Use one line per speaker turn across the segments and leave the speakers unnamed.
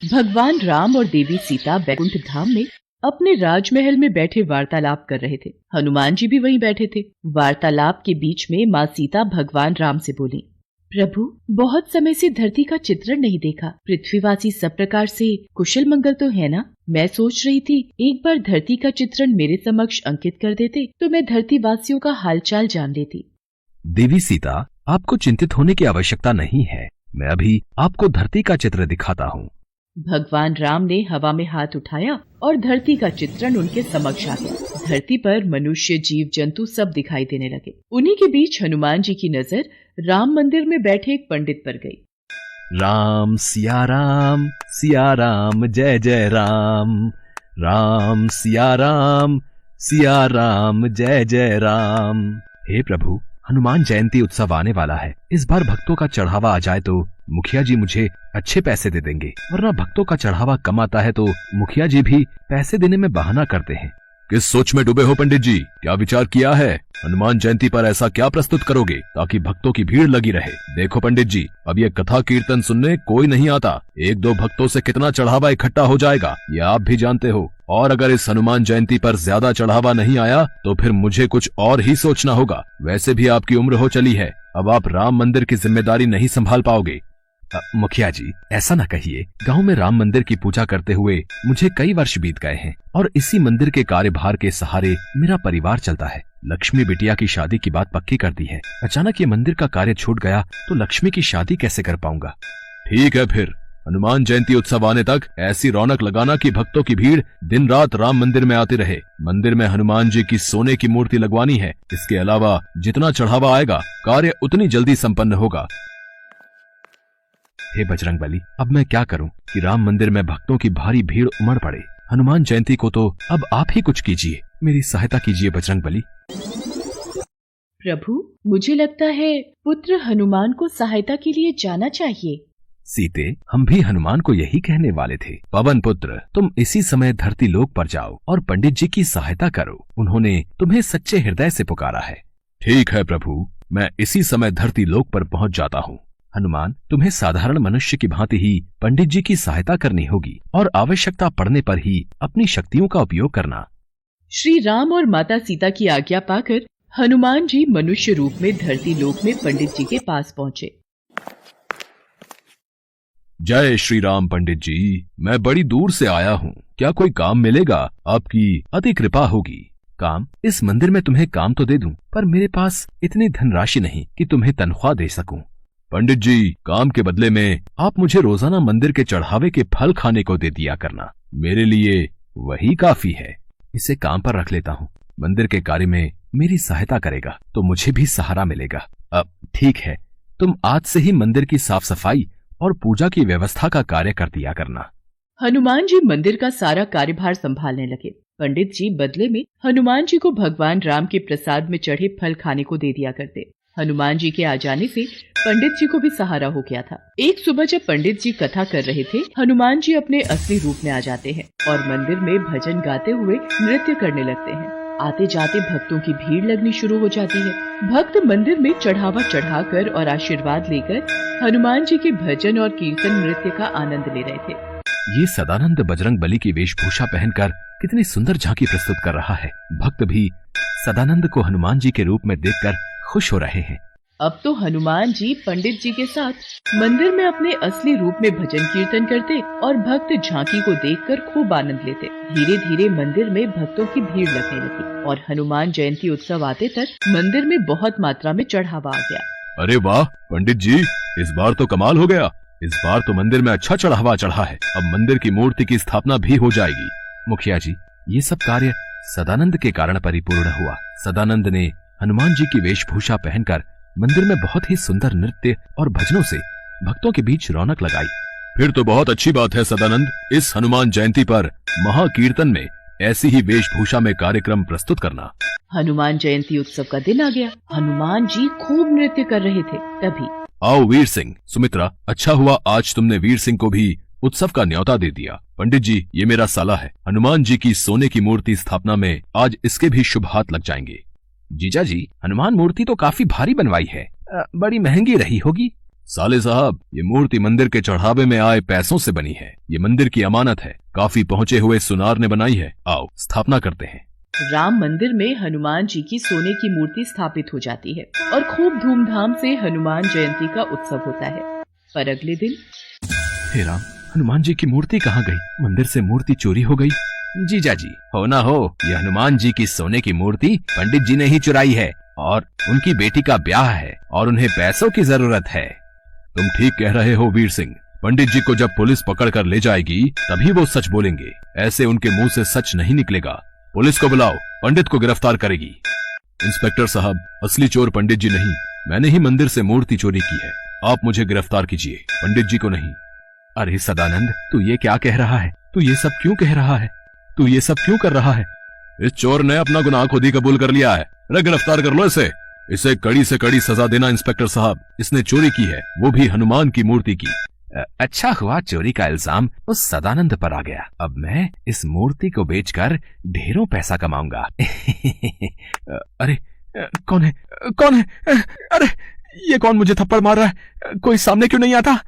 भगवान राम और देवी सीता बैकुंठ धाम में अपने राजमहल में बैठे वार्तालाप कर रहे थे। हनुमान जी भी वहीं बैठे थे। वार्तालाप के बीच में माँ सीता भगवान राम से बोली, प्रभु, बहुत समय से धरती का चित्रण नहीं देखा। पृथ्वीवासी सब प्रकार से कुशल मंगल तो है ना? मैं सोच रही थी एक बार धरती का चित्रण मेरे समक्ष अंकित कर देते तो मैं धरती वासियों का हालचाल जान लेती।
देवी सीता, आपको चिंतित होने की आवश्यकता नहीं है। मैं अभी आपको धरती का चित्र दिखाता हूँ।
भगवान राम ने हवा में हाथ उठाया और धरती का चित्रण उनके समक्ष आ गया। धरती पर मनुष्य, जीव जंतु सब दिखाई देने लगे। उन्हीं के बीच हनुमान जी की नजर राम मंदिर में बैठे एक पंडित पर गई।
राम सिया राम जय जय राम। राम सिया राम जय जय राम। हे प्रभु, हनुमान जयंती उत्सव आने वाला है। इस बार भक्तों का चढ़ावा आ जाए तो मुखिया जी मुझे अच्छे पैसे दे देंगे, वरना भक्तों का चढ़ावा कम आता है तो मुखिया जी भी पैसे देने में बहाना करते हैं। किस सोच में डूबे हो पंडित जी? क्या विचार किया है? हनुमान जयंती पर ऐसा क्या प्रस्तुत करोगे ताकि भक्तों की भीड़ लगी रहे? देखो पंडित जी, अब ये कथा कीर्तन सुनने कोई नहीं आता। एक दो भक्तों से कितना चढ़ावा इकट्ठा हो जाएगा ये आप भी जानते हो। और अगर इस हनुमान जयंती पर ज्यादा चढ़ावा नहीं आया तो फिर मुझे कुछ और ही सोचना होगा। वैसे भी आपकी उम्र हो चली है, अब आप राम मंदिर की जिम्मेदारी नहीं संभाल पाओगे। मुखिया जी, ऐसा न कहिए। गांव में राम मंदिर की पूजा करते हुए मुझे कई वर्ष बीत गए हैं और इसी मंदिर के कार्यभार के सहारे मेरा परिवार चलता है। लक्ष्मी बिटिया की शादी की बात पक्की कर दी है। अचानक ये मंदिर का कार्य छूट गया तो लक्ष्मी की शादी कैसे कर पाऊंगा? ठीक है, फिर हनुमान जयंती उत्सव आने तक ऐसी रौनक लगाना कि भक्तों की भीड़ दिन रात राम मंदिर में आती रहे। मंदिर में हनुमान जी की सोने की मूर्ति लगवानी है। इसके अलावा जितना चढ़ावा आएगा कार्य उतनी जल्दी संपन्न होगा। हे बजरंगबली, अब मैं क्या करूं कि राम मंदिर में भक्तों की भारी भीड़ उमड़ पड़े। हनुमान जयंती को तो अब आप ही कुछ कीजिए, मेरी सहायता कीजिए बजरंगबली।
प्रभु, मुझे लगता है पुत्र हनुमान को सहायता के लिए जाना चाहिए।
सीते, हम भी हनुमान को यही कहने वाले थे। पवन पुत्र, तुम इसी समय धरती लोक पर जाओ और पंडित जी की सहायता करो। उन्होंने तुम्हें सच्चे हृदय से पुकारा है। ठीक है प्रभु, मैं इसी समय धरती लोक पर पहुंच जाता हूँ। हनुमान, तुम्हें साधारण मनुष्य की भांति ही पंडित जी की सहायता करनी होगी और आवश्यकता पड़ने पर ही अपनी शक्तियों का उपयोग करना।
श्री राम और माता सीता की आज्ञा पाकर हनुमान जी मनुष्य रूप में धरती लोक में पंडित जी के पास पहुँचे।
जय श्री राम पंडित जी, मैं बड़ी दूर से आया हूँ। क्या कोई काम मिलेगा? आपकी अति कृपा होगी। काम? इस मंदिर में तुम्हें काम तो दे दूं, पर मेरे पास इतनी धनराशि नहीं कि तुम्हें तनख्वाह दे सकूं। पंडित जी, काम के बदले में आप मुझे रोजाना मंदिर के चढ़ावे के फल खाने को दे दिया करना। मेरे लिए वही काफी है। इसे काम पर रख लेता हूँ। मंदिर के कार्य में मेरी सहायता करेगा तो मुझे भी सहारा मिलेगा। अब ठीक है, तुम आज से ही मंदिर की साफ सफाई और पूजा की व्यवस्था का कार्य कर दिया करना।
हनुमान जी मंदिर का सारा कार्यभार संभालने लगे। पंडित जी बदले में हनुमान जी को भगवान राम के प्रसाद में चढ़े फल खाने को दे दिया करते। हनुमान जी के आ जाने से पंडित जी को भी सहारा हो गया था। एक सुबह जब पंडित जी कथा कर रहे थे, हनुमान जी अपने असली रूप में आ जाते हैं और मंदिर में भजन गाते हुए नृत्य करने लगते हैं। आते जाते भक्तों की भीड़ लगनी शुरू हो जाती है। भक्त मंदिर में चढ़ावा चढ़ाकर और आशीर्वाद लेकर हनुमान जी के भजन और कीर्तन नृत्य का आनंद ले रहे थे।
ये सदानंद बजरंगबली की वेशभूषा पहनकर कितनी सुंदर झांकी प्रस्तुत कर रहा है। भक्त भी सदानंद को हनुमान जी के रूप में देखकर खुश हो रहे हैं।
अब तो हनुमान जी पंडित जी के साथ मंदिर में अपने असली रूप में भजन कीर्तन करते और भक्त झांकी को देखकर खूब आनंद लेते। धीरे धीरे मंदिर में भक्तों की भीड़ लगने लगी और हनुमान जयंती उत्सव आते तक मंदिर में बहुत मात्रा में चढ़ावा आ गया।
अरे वाह पंडित जी, इस बार तो कमाल हो गया। इस बार तो मंदिर में अच्छा चढ़ावा चढ़ा है। अब मंदिर की मूर्ति की स्थापना भी हो जाएगी। मुखिया जी, ये सब कार्य सदानंद के कारण परिपूर्ण हुआ। सदानंद ने हनुमान जी की वेशभूषा पहनकर मंदिर में बहुत ही सुंदर नृत्य और भजनों से भक्तों के बीच रौनक लगाई। फिर तो बहुत अच्छी बात है सदानंद, इस हनुमान जयंती पर महाकीर्तन में ऐसी ही वेशभूषा में कार्यक्रम प्रस्तुत करना।
हनुमान जयंती उत्सव का दिन आ गया। हनुमान जी खूब नृत्य कर रहे थे। तभी
आओ वीर सिंह, सुमित्रा, अच्छा हुआ आज तुमने वीर सिंह को भी उत्सव का न्योता दे दिया। पंडित जी, ये मेरा साला है। हनुमान जी की सोने की मूर्ति स्थापना में आज इसके भी शुभ हाथ लग जाएंगे। जीजा जी, हनुमान मूर्ति तो काफी भारी बनवाई है, बड़ी महंगी रही होगी। साले साहब, ये मूर्ति मंदिर के चढ़ावे में आए पैसों से बनी है। ये मंदिर की अमानत है, काफी पहुँचे हुए सुनार ने बनाई है। आओ स्थापना करते हैं।
राम मंदिर में हनुमान जी की सोने की मूर्ति स्थापित हो जाती है और खूब धूमधाम से हनुमान जयंती का उत्सव होता है। पर अगले दिन,
हे राम, हनुमान जी की मूर्ति कहाँ गई? मंदिर से मूर्ति चोरी हो गई। जीजा जी, हो ना हो, ये हनुमान जी की सोने की मूर्ति पंडित जी ने ही चुराई है और उनकी बेटी का ब्याह है और उन्हें पैसों की जरूरत है। तुम ठीक कह रहे हो वीर सिंह। पंडित जी को जब पुलिस पकड़ कर ले जाएगी तभी वो सच बोलेंगे। ऐसे उनके मुंह से सच नहीं निकलेगा। पुलिस को बुलाओ, पंडित को गिरफ्तार करेगी। इंस्पेक्टर साहब, असली चोर पंडित जी नहीं, मैंने ही मंदिर से मूर्ति चोरी की है। आप मुझे गिरफ्तार कीजिए, पंडित जी को नहीं। अरे सदानंद, तू ये क्या कह रहा है? तू ये सब क्यों कह रहा है? तू ये सब क्यों कर रहा है? इस चोर ने अपना गुनाह खुद ही कबूल कर लिया है। अरे गिरफ्तार कर लो इसे। इसे कड़ी से कड़ी सजा देना इंस्पेक्टर साहब। इसने चोरी की है, वो भी हनुमान की मूर्ति की। अच्छा हुआ चोरी का इल्जाम उस सदानंद पर आ गया। अब मैं इस मूर्ति को बेचकर ढेरों पैसा कमाऊंगा। अरे कौन है? कौन है? अरे ये कौन मुझे थप्पड़ मार रहा है? कोई सामने क्यों नहीं आता?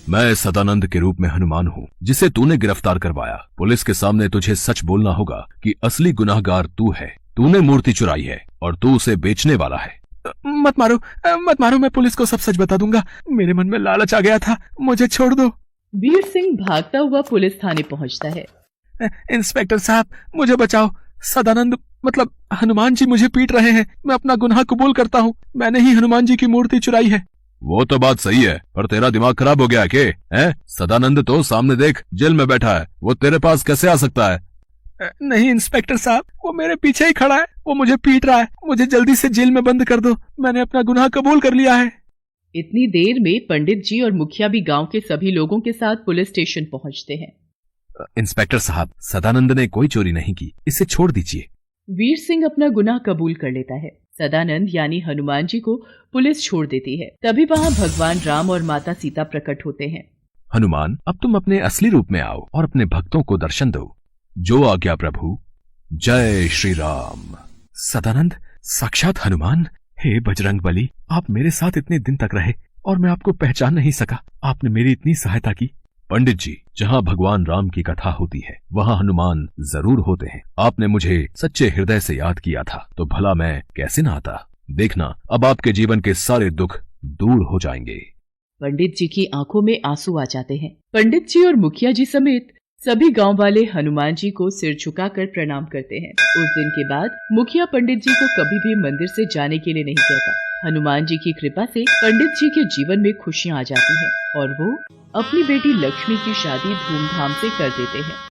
मैं सदानंद के रूप में हनुमान हूँ जिसे तूने गिरफ्तार करवाया। पुलिस के सामने तुझे सच बोलना होगा कि असली गुनाहगार तू है। तूने मूर्ति चुराई है और तू उसे बेचने वाला है। मत मारो, मत मारो, मैं पुलिस को सब सच बता दूंगा। मेरे मन में लालच आ गया था, मुझे छोड़ दो।
वीर सिंह भागता हुआ पुलिस थाने पहुंचता है।
इंस्पेक्टर साहब, मुझे बचाओ। सदानंद मतलब हनुमान जी मुझे पीट रहे हैं। मैं अपना गुनाह कबूल करता हूँ। मैंने ही हनुमान जी की मूर्ति चुराई है। वो तो बात सही है, पर तेरा दिमाग खराब हो गया है? सदानंद तो सामने देख, जेल में बैठा है। वो तेरे पास कैसे आ सकता है? नहीं इंस्पेक्टर साहब, वो मेरे पीछे ही खड़ा है। वो मुझे पीट रहा है। मुझे जल्दी से जेल में बंद कर दो। मैंने अपना गुनाह कबूल कर लिया है।
इतनी देर में पंडित जी और मुखिया भी गांव के सभी लोगों के साथ पुलिस स्टेशन पहुंचते हैं।
इंस्पेक्टर साहब, सदानंद ने कोई चोरी नहीं की, इसे छोड़ दीजिए।
वीर सिंह अपना गुनाह कबूल कर लेता है। सदानंद यानी हनुमान जी को पुलिस छोड़ देती है। तभी वहाँ भगवान राम और माता सीता प्रकट होते हैं।
हनुमान, अब तुम अपने असली रूप में आओ और अपने भक्तों को दर्शन दो। जो आज्ञा प्रभु। जय श्री राम। सदानंद, साक्षात हनुमान। हे बजरंगबली, आप मेरे साथ इतने दिन तक रहे और मैं आपको पहचान नहीं सका। आपने मेरी इतनी सहायता की। पंडित जी, जहाँ भगवान राम की कथा होती है वहाँ हनुमान जरूर होते हैं। आपने मुझे सच्चे हृदय से याद किया था तो भला मैं कैसे ना आता। देखना, अब आपके जीवन के सारे दुख दूर हो जाएंगे।
पंडित जी की आंखों में आंसू आ जाते हैं। पंडित जी और मुखिया जी समेत सभी गांव वाले हनुमान जी को सिर झुकाकर प्रणाम करते हैं। उस दिन के बाद मुखिया पंडित जी को कभी भी मंदिर से जाने के लिए नहीं कहता। हनुमान जी की कृपा से पंडित जी के जीवन में खुशियां आ जाती हैं और वो अपनी बेटी लक्ष्मी की शादी धूमधाम से कर देते हैं।